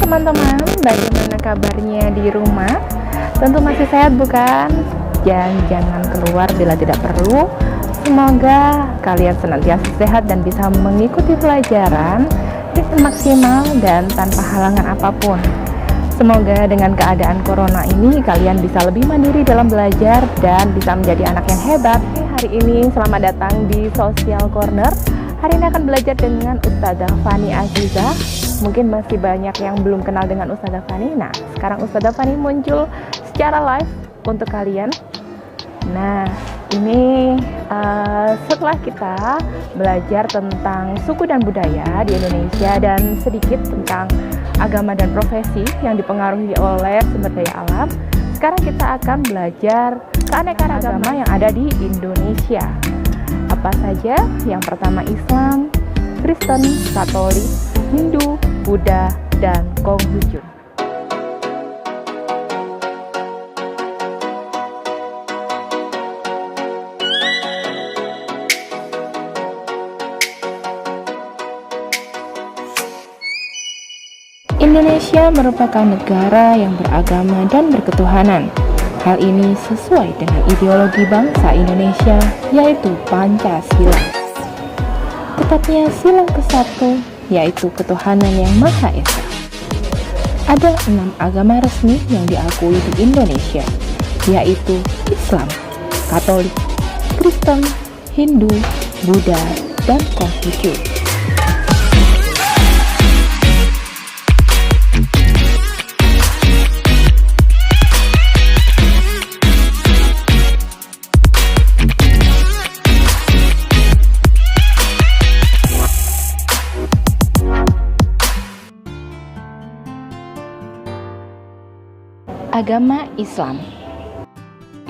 teman-teman, bagaimana kabarnya di rumah? Tentu masih sehat bukan? Dan jangan keluar bila tidak perlu. Semoga kalian senantiasa sehat dan bisa mengikuti pelajaran dengan maksimal dan tanpa halangan apapun. Semoga dengan keadaan corona ini kalian bisa lebih mandiri dalam belajar dan bisa menjadi anak yang hebat. Hari ini selamat datang di Social Corner. Hari ini akan belajar dengan Ustazah Fani Azizah. Mungkin masih banyak yang belum kenal dengan Ustazah Fani. Nah, sekarang Ustazah Fani muncul secara live untuk kalian. Nah, ini setelah kita belajar tentang suku dan budaya di Indonesia dan sedikit tentang agama dan profesi yang dipengaruhi oleh sumber daya alam, sekarang kita akan belajar keanekaragaman agama yang ada di Indonesia. Apa saja? Yang pertama Islam, Kristen, Katolik, Hindu, Buddha, dan Konghucu. Indonesia merupakan negara yang beragama dan berketuhanan. Hal ini sesuai dengan ideologi bangsa Indonesia, yaitu Pancasila. Tepatnya sila ke-1, yaitu ketuhanan yang Maha Esa. Ada 6 agama resmi yang diakui di Indonesia, yaitu Islam, Katolik, Kristen, Hindu, Buddha, dan Konghucu. Agama Islam.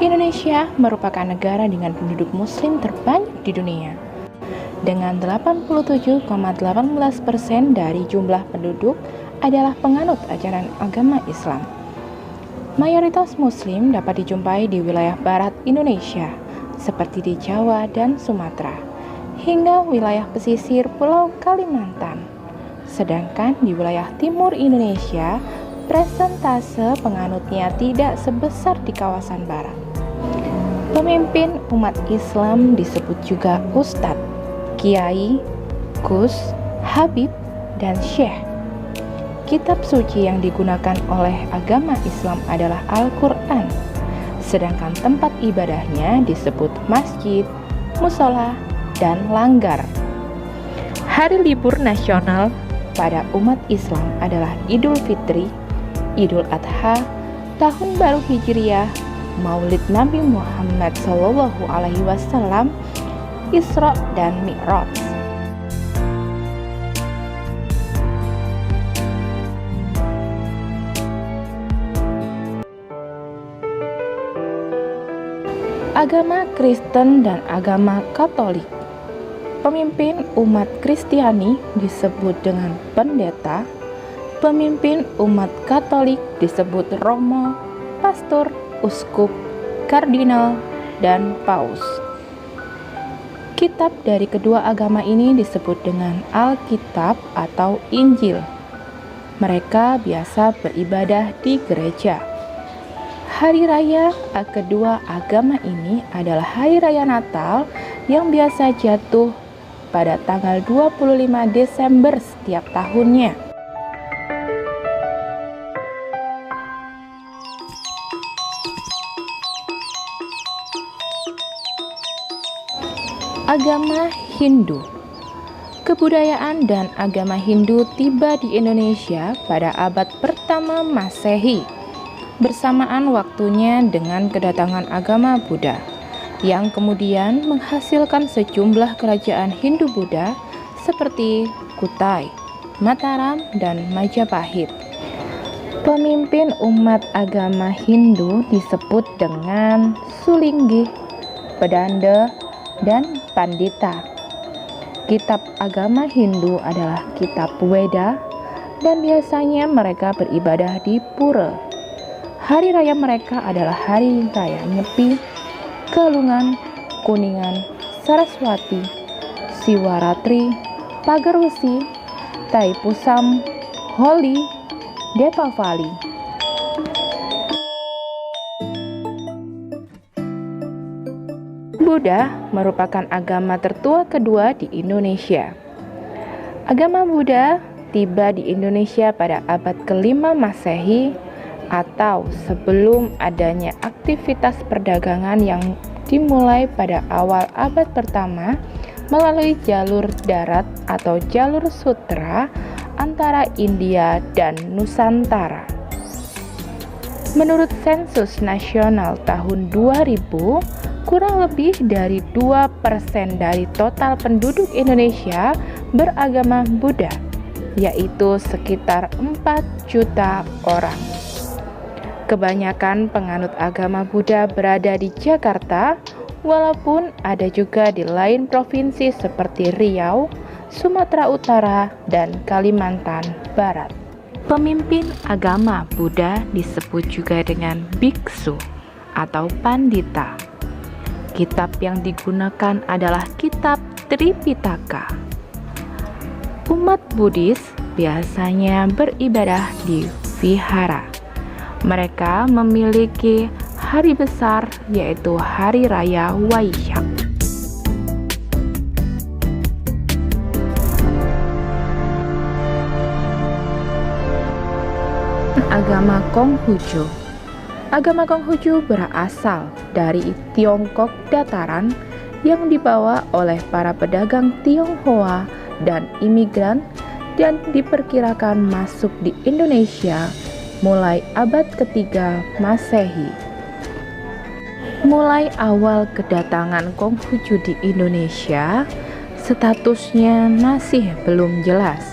Indonesia merupakan negara dengan penduduk muslim terbanyak di dunia. Dengan 87,18% dari jumlah penduduk adalah penganut ajaran agama Islam. Mayoritas muslim dapat dijumpai di wilayah barat Indonesia, seperti di Jawa dan Sumatera, hingga wilayah pesisir Pulau Kalimantan. Sedangkan di wilayah timur Indonesia, persentase penganutnya tidak sebesar di kawasan barat. Pemimpin umat Islam disebut juga Ustadz, Kiai, Gus, Habib, dan Syekh. Kitab suci yang digunakan oleh agama Islam adalah Al-Quran, sedangkan tempat ibadahnya disebut masjid, musola, dan langgar. Hari libur nasional pada umat Islam adalah Idul Fitri, Idul Adha, Tahun Baru Hijriah, Maulid Nabi Muhammad SAW, Isra dan Mi'raj. Agama Kristen dan agama Katolik. Pemimpin umat Kristiani disebut dengan pendeta. Pemimpin umat Katolik disebut romo, pastor, uskup, kardinal, dan paus. Kitab dari kedua agama ini disebut dengan Alkitab atau Injil. Mereka biasa beribadah di gereja. Hari raya kedua agama ini adalah Hari Raya Natal yang biasa jatuh pada tanggal 25 Desember setiap tahunnya. Agama Hindu. Kebudayaan dan agama Hindu tiba di Indonesia pada abad pertama Masehi, bersamaan waktunya dengan kedatangan agama Buddha, yang kemudian menghasilkan sejumlah kerajaan Hindu-Buddha seperti Kutai, Mataram, dan Majapahit. Pemimpin umat agama Hindu disebut dengan Sulinggih, Pedanda, dan Pandita. Kitab agama Hindu adalah kitab Weda, dan biasanya mereka beribadah di pura. Hari raya mereka adalah hari raya Nyepi, Galungan, Kuningan, Saraswati, Siwaratri, Pagarwesi, Taipusam, Holi, Deepavali. Buddha merupakan agama tertua kedua di Indonesia. Agama Buddha tiba di Indonesia pada abad ke-5 Masehi atau sebelum adanya aktivitas perdagangan yang dimulai pada awal abad pertama melalui jalur darat atau jalur sutra antara India dan Nusantara. Menurut sensus nasional tahun 2000, kurang lebih dari 2% dari total penduduk Indonesia beragama Buddha, yaitu sekitar 4 juta orang. Kebanyakan penganut agama Buddha berada di Jakarta, walaupun ada juga di lain provinsi seperti Riau, Sumatera Utara, dan Kalimantan Barat. Pemimpin agama Buddha disebut juga dengan biksu atau pandita. Kitab yang digunakan adalah kitab Tripitaka. Umat Buddhis biasanya beribadah di vihara. Mereka memiliki hari besar yaitu Hari Raya Waisak. Agama Konghucu. Agama Konghucu berasal dari Tiongkok dataran yang dibawa oleh para pedagang Tionghoa dan imigran dan diperkirakan masuk di Indonesia mulai abad ketiga Masehi. Mulai awal kedatangan Konghucu di Indonesia, statusnya masih belum jelas.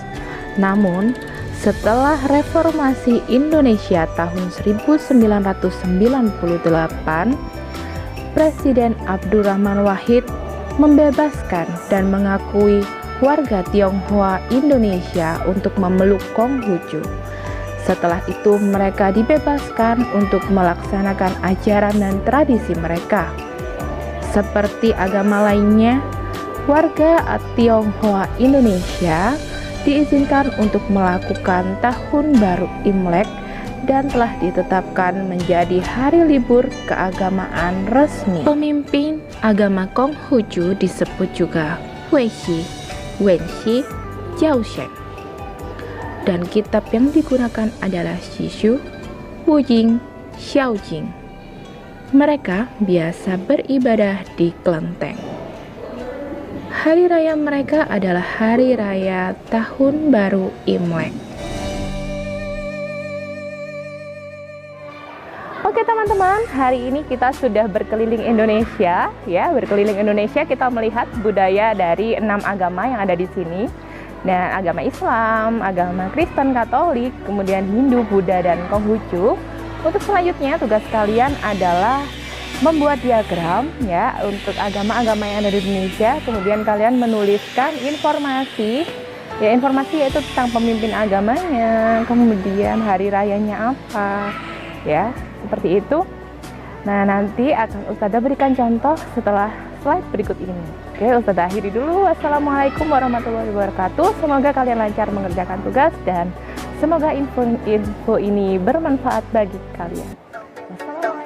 Namun, setelah reformasi Indonesia tahun 1998, Presiden Abdurrahman Wahid membebaskan dan mengakui warga Tionghoa Indonesia untuk memeluk Konghucu. Setelah itu mereka dibebaskan untuk melaksanakan ajaran dan tradisi mereka. Seperti agama lainnya, warga Tionghoa Indonesia diizinkan untuk melakukan Tahun Baru Imlek dan telah ditetapkan menjadi hari libur keagamaan resmi. Pemimpin agama Konghucu disebut juga Weishi, Wenshi, Jiaoshen. Dan kitab yang digunakan adalah Shishu, Wujing, Xiaojing. Mereka biasa beribadah di kelenteng. Hari raya mereka adalah Hari Raya Tahun Baru Imlek. Oke teman-teman, hari ini kita sudah berkeliling Indonesia, ya, berkeliling Indonesia kita melihat budaya dari 6 agama yang ada di sini. Dan agama Islam, agama Kristen, Katolik, kemudian Hindu, Buddha, dan Konghucu. Untuk selanjutnya tugas kalian adalah membuat diagram ya untuk agama-agama yang ada di Indonesia. Kemudian kalian menuliskan informasi, ya informasi yaitu tentang pemimpin agamanya, kemudian hari rayanya apa, ya seperti itu. Nah nanti akan Ustazah berikan contoh setelah slide berikut ini. Oke, Ustazah akhiri dulu. Wassalamualaikum warahmatullahi wabarakatuh. Semoga kalian lancar mengerjakan tugas dan semoga info ini bermanfaat bagi kalian. Wassalamualaikum.